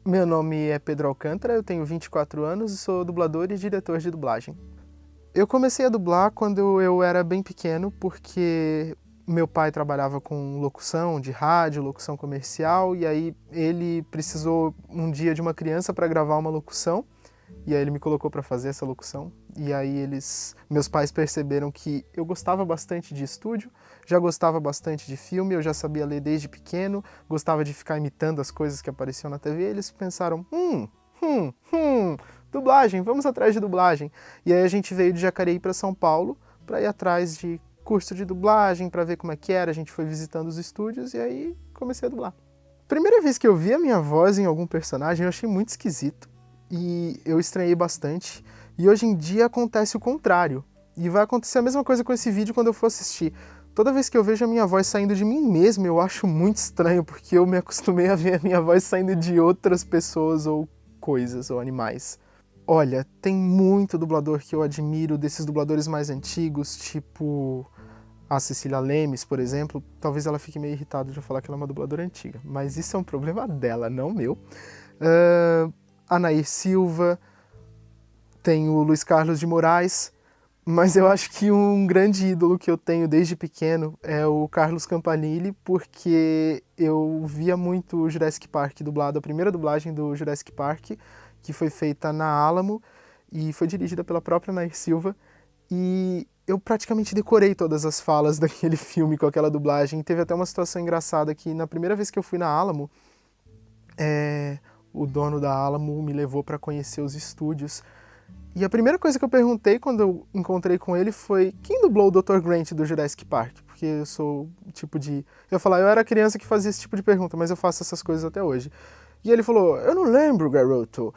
Meu nome é Pedro Alcântara, eu tenho 24 anos e sou dublador e diretor de dublagem. Eu comecei a dublar quando eu era bem pequeno, porque meu pai trabalhava com locução de rádio, locução comercial, e aí ele precisou um dia de uma criança para gravar uma locução, e aí ele me colocou para fazer essa locução. E aí meus pais perceberam que eu gostava bastante de estúdio, já gostava bastante de filme, eu já sabia ler desde pequeno, gostava de ficar imitando as coisas que apareciam na TV, e eles pensaram, dublagem, vamos atrás de dublagem. E aí a gente veio de Jacareí para São Paulo para ir atrás de curso de dublagem, para ver como é que era, a gente foi visitando os estúdios e aí comecei a dublar. Primeira vez que eu vi a minha voz em algum personagem, eu achei muito esquisito e eu estranhei bastante. E hoje em dia acontece o contrário. E vai acontecer a mesma coisa com esse vídeo quando eu for assistir. Toda vez que eu vejo a minha voz saindo de mim mesmo, eu acho muito estranho, porque eu me acostumei a ver a minha voz saindo de outras pessoas ou coisas ou animais. Olha, tem muito dublador que eu admiro, desses dubladores mais antigos, tipo a Cecília Lemes, por exemplo. Talvez ela fique meio irritada de eu falar que ela é uma dubladora antiga, mas isso é um problema dela, não meu. A Nair Silva, tem o Luiz Carlos de Moraes, mas eu acho que um grande ídolo que eu tenho desde pequeno é o Carlos Campanile, porque eu via muito o Jurassic Park dublado, a primeira dublagem do Jurassic Park, que foi feita na Alamo e foi dirigida pela própria Nair Silva, e eu praticamente decorei todas as falas daquele filme com aquela dublagem. Teve até uma situação engraçada que na primeira vez que eu fui na Alamo, o dono da Alamo me levou para conhecer os estúdios. E a primeira coisa que eu perguntei quando eu encontrei com ele foi quem dublou o Dr. Grant do Jurassic Park? Porque eu sou o tipo de... Eu ia falar, eu era criança que fazia esse tipo de pergunta, mas eu faço essas coisas até hoje. E ele falou, eu não lembro, garoto.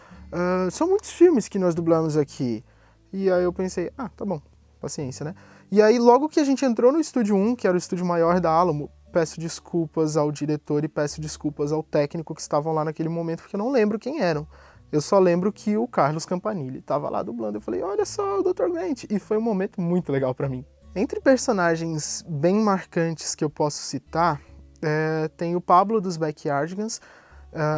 São muitos filmes que nós dublamos aqui. E aí eu pensei, tá bom, paciência, né? E aí logo que a gente entrou no Estúdio 1, que era o estúdio maior da Alamo, peço desculpas ao diretor e peço desculpas ao técnico que estavam lá naquele momento, porque eu não lembro quem eram. Eu só lembro que o Carlos Campanile estava lá dublando. Eu falei, olha só, o Dr. Grant. E foi um momento muito legal para mim. Entre personagens bem marcantes que eu posso citar, tem o Pablo dos Backyardigans.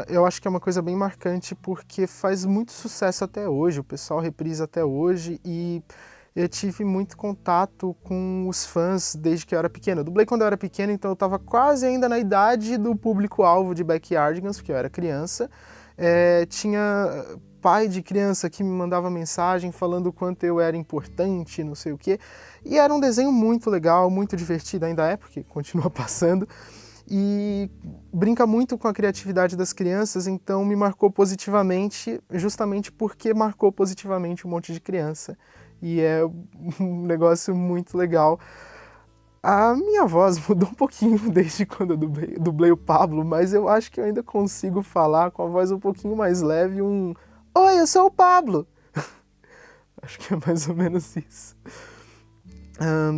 Eu acho que é uma coisa bem marcante porque faz muito sucesso até hoje. O pessoal reprisa até hoje e eu tive muito contato com os fãs desde que eu era pequeno. Eu dublei quando eu era pequeno, então eu estava quase ainda na idade do público-alvo de Backyardigans, porque eu era criança. Tinha pai de criança que me mandava mensagem falando o quanto eu era importante, não sei o quê. E era um desenho muito legal, muito divertido, ainda é, porque continua passando. E brinca muito com a criatividade das crianças, então me marcou positivamente, justamente porque marcou positivamente um monte de criança. E é um negócio muito legal. A minha voz mudou um pouquinho desde quando eu dublei o Pablo, mas eu acho que eu ainda consigo falar com a voz um pouquinho mais leve, Oi, eu sou o Pablo! Acho que é mais ou menos isso.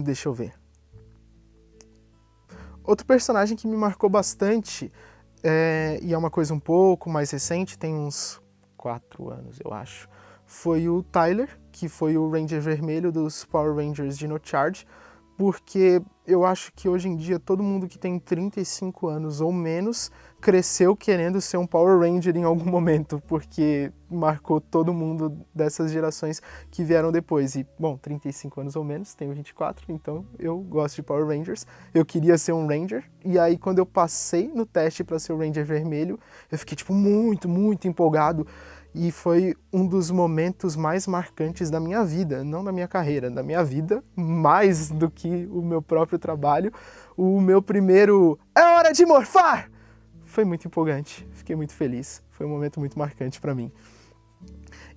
Deixa eu ver. Outro personagem que me marcou bastante, e é uma coisa um pouco mais recente, tem uns 4 anos, eu acho, foi o Tyler, que foi o Ranger Vermelho dos Power Rangers Dino Charge, porque eu acho que hoje em dia todo mundo que tem 35 anos ou menos cresceu querendo ser um Power Ranger em algum momento, porque marcou todo mundo dessas gerações que vieram depois. E, bom, 35 anos ou menos, tenho 24, então eu gosto de Power Rangers. Eu queria ser um Ranger, e aí quando eu passei no teste para ser o Ranger Vermelho, eu fiquei, muito, muito empolgado. E foi um dos momentos mais marcantes da minha vida, não da minha carreira, da minha vida, mais do que o meu próprio trabalho. O meu primeiro "É hora de morfar!" foi muito empolgante, fiquei muito feliz, foi um momento muito marcante para mim.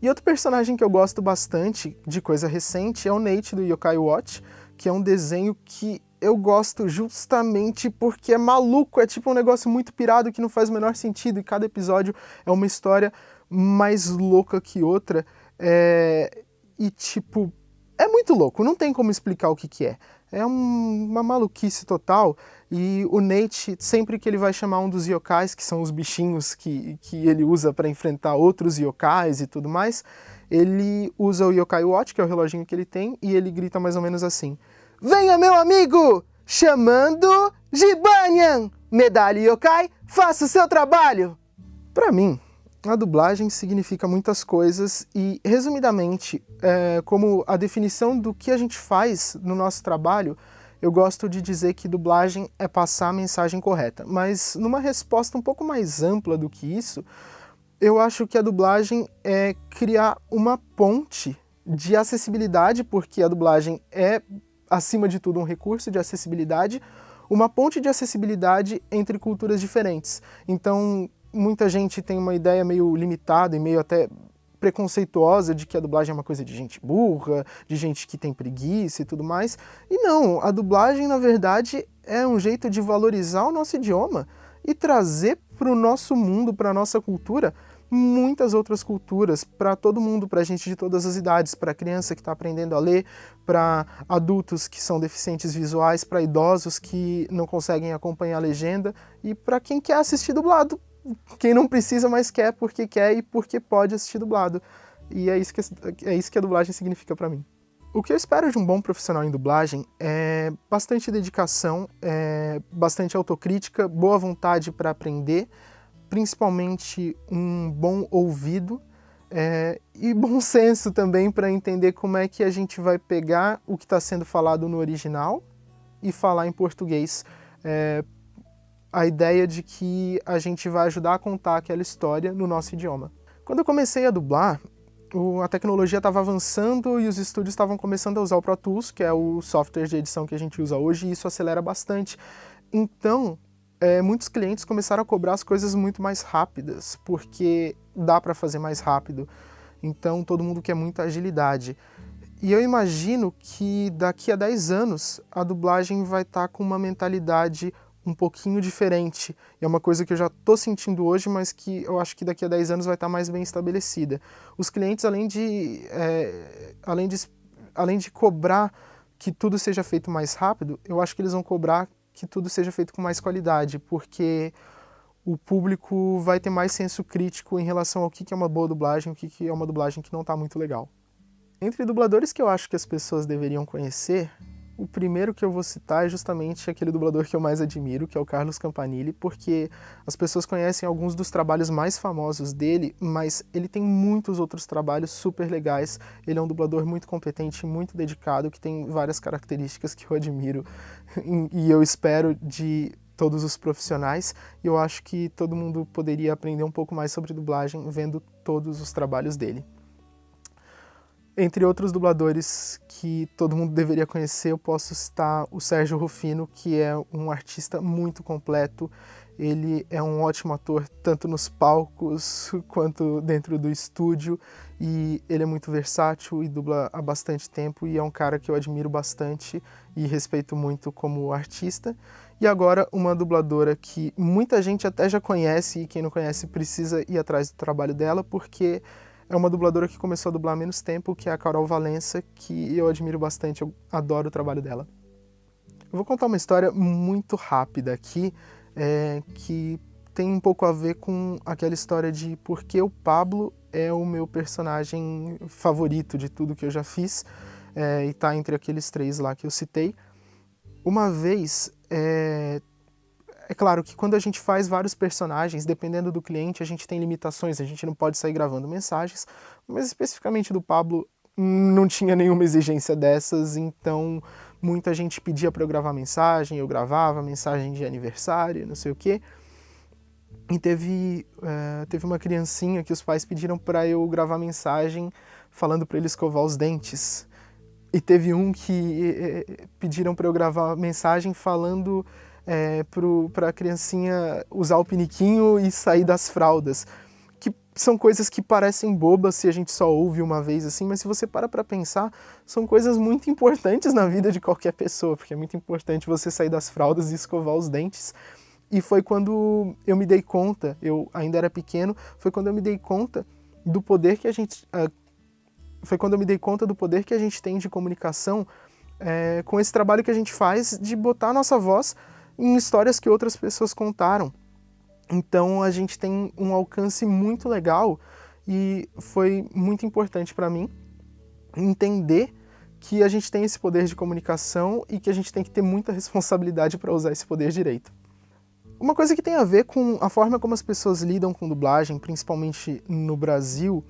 E outro personagem que eu gosto bastante, de coisa recente, é o Nate do Yokai Watch, que é um desenho que eu gosto justamente porque é maluco, é tipo um negócio muito pirado que não faz o menor sentido, e cada episódio é uma história mais louca que outra, e tipo, é muito louco, não tem como explicar o que é. É uma maluquice total, e o Nate, sempre que ele vai chamar um dos yokais, que são os bichinhos que ele usa para enfrentar outros yokais e tudo mais, ele usa o Yokai Watch, que é o reloginho que ele tem, e ele grita mais ou menos assim: "Venha, meu amigo! Chamando Jibanyan! Medalha Yokai, faça o seu trabalho!" Pra mim, A dublagem significa muitas coisas e, resumidamente, como a definição do que a gente faz no nosso trabalho, eu gosto de dizer que dublagem é passar a mensagem correta. Mas, numa resposta um pouco mais ampla do que isso, eu acho que a dublagem é criar uma ponte de acessibilidade, porque a dublagem é, acima de tudo, um recurso de acessibilidade, uma ponte de acessibilidade entre culturas diferentes. Então, muita gente tem uma ideia meio limitada e meio até preconceituosa de que a dublagem é uma coisa de gente burra, de gente que tem preguiça e tudo mais. E não, a dublagem, na verdade, é um jeito de valorizar o nosso idioma e trazer para o nosso mundo, para a nossa cultura, muitas outras culturas, para todo mundo, para gente de todas as idades, para criança que está aprendendo a ler, para adultos que são deficientes visuais, para idosos que não conseguem acompanhar a legenda e para quem quer assistir dublado. Quem não precisa, mas quer porque quer e porque pode assistir dublado. E é isso que a dublagem significa para mim. O que eu espero de um bom profissional em dublagem é bastante dedicação, bastante autocrítica, boa vontade para aprender, principalmente um bom ouvido e bom senso também para entender como é que a gente vai pegar o que está sendo falado no original e falar em português. A ideia de que a gente vai ajudar a contar aquela história no nosso idioma. Quando eu comecei a dublar, a tecnologia estava avançando e os estúdios estavam começando a usar o Pro Tools, que é o software de edição que a gente usa hoje, e isso acelera bastante. Então, muitos clientes começaram a cobrar as coisas muito mais rápidas, porque dá para fazer mais rápido. Então, todo mundo quer muita agilidade. E eu imagino que daqui a 10 anos a dublagem vai estar com uma mentalidade um pouquinho diferente. E é uma coisa que eu já estou sentindo hoje, mas que eu acho que daqui a 10 anos vai estar mais bem estabelecida. Os clientes, além de cobrar que tudo seja feito mais rápido, eu acho que eles vão cobrar que tudo seja feito com mais qualidade, porque o público vai ter mais senso crítico em relação ao que é uma boa dublagem, o que é uma dublagem que não está muito legal. Entre dubladores que eu acho que as pessoas deveriam conhecer, o primeiro que eu vou citar é justamente aquele dublador que eu mais admiro, que é o Carlos Campanile, porque as pessoas conhecem alguns dos trabalhos mais famosos dele, mas ele tem muitos outros trabalhos super legais. Ele é um dublador muito competente, muito dedicado, que tem várias características que eu admiro e eu espero de todos os profissionais. E eu acho que todo mundo poderia aprender um pouco mais sobre dublagem vendo todos os trabalhos dele. Entre outros dubladores que todo mundo deveria conhecer, eu posso citar o Sérgio Rufino, que é um artista muito completo. Ele é um ótimo ator, tanto nos palcos quanto dentro do estúdio, e ele é muito versátil e dubla há bastante tempo, e é um cara que eu admiro bastante e respeito muito como artista. E agora uma dubladora que muita gente até já conhece, e quem não conhece precisa ir atrás do trabalho dela, porque é uma dubladora que começou a dublar há menos tempo, que é a Carol Valença, que eu admiro bastante, eu adoro o trabalho dela. Eu vou contar uma história muito rápida aqui, que tem um pouco a ver com aquela história de por que o Pablo é o meu personagem favorito de tudo que eu já fiz, e tá entre aqueles 3 lá que eu citei. Uma vez, é claro que quando a gente faz vários personagens, dependendo do cliente, a gente tem limitações, a gente não pode sair gravando mensagens, mas especificamente do Pablo não tinha nenhuma exigência dessas, então muita gente pedia para eu gravar mensagem, eu gravava mensagem de aniversário, não sei o quê. E teve uma criancinha que os pais pediram para eu gravar mensagem falando para ele escovar os dentes. E teve um que pediram para eu gravar mensagem falando para a criancinha usar o piniquinho e sair das fraldas. Que são coisas que parecem bobas se a gente só ouve uma vez assim, mas se você para pensar, são coisas muito importantes na vida de qualquer pessoa, porque é muito importante você sair das fraldas e escovar os dentes. E foi quando eu me dei conta, eu ainda era pequeno, foi quando eu me dei conta do poder que a gente... foi quando eu me dei conta do poder que a gente tem de comunicação com esse trabalho que a gente faz de botar a nossa voz em histórias que outras pessoas contaram. Então a gente tem um alcance muito legal e foi muito importante para mim entender que a gente tem esse poder de comunicação e que a gente tem que ter muita responsabilidade para usar esse poder direito. Uma coisa que tem a ver com a forma como as pessoas lidam com dublagem, principalmente no Brasil,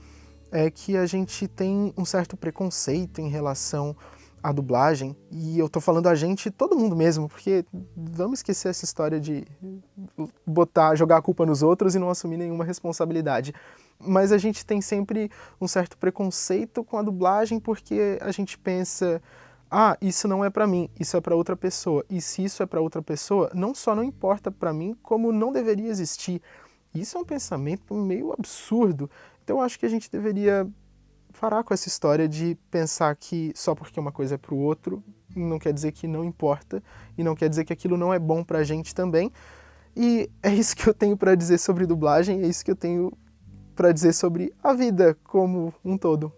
é que a gente tem um certo preconceito em relação à dublagem, e eu tô falando a gente, todo mundo mesmo, porque vamos esquecer essa história de jogar a culpa nos outros e não assumir nenhuma responsabilidade. Mas a gente tem sempre um certo preconceito com a dublagem porque a gente pensa, isso não é pra mim, isso é pra outra pessoa. E se isso é pra outra pessoa, não só não importa pra mim, como não deveria existir. Isso é um pensamento meio absurdo. Então eu acho que a gente deveria parar com essa história de pensar que só porque uma coisa é pro outro, não quer dizer que não importa, e não quer dizer que aquilo não é bom pra gente também. E é isso que eu tenho pra dizer sobre dublagem, é isso que eu tenho pra dizer sobre a vida como um todo.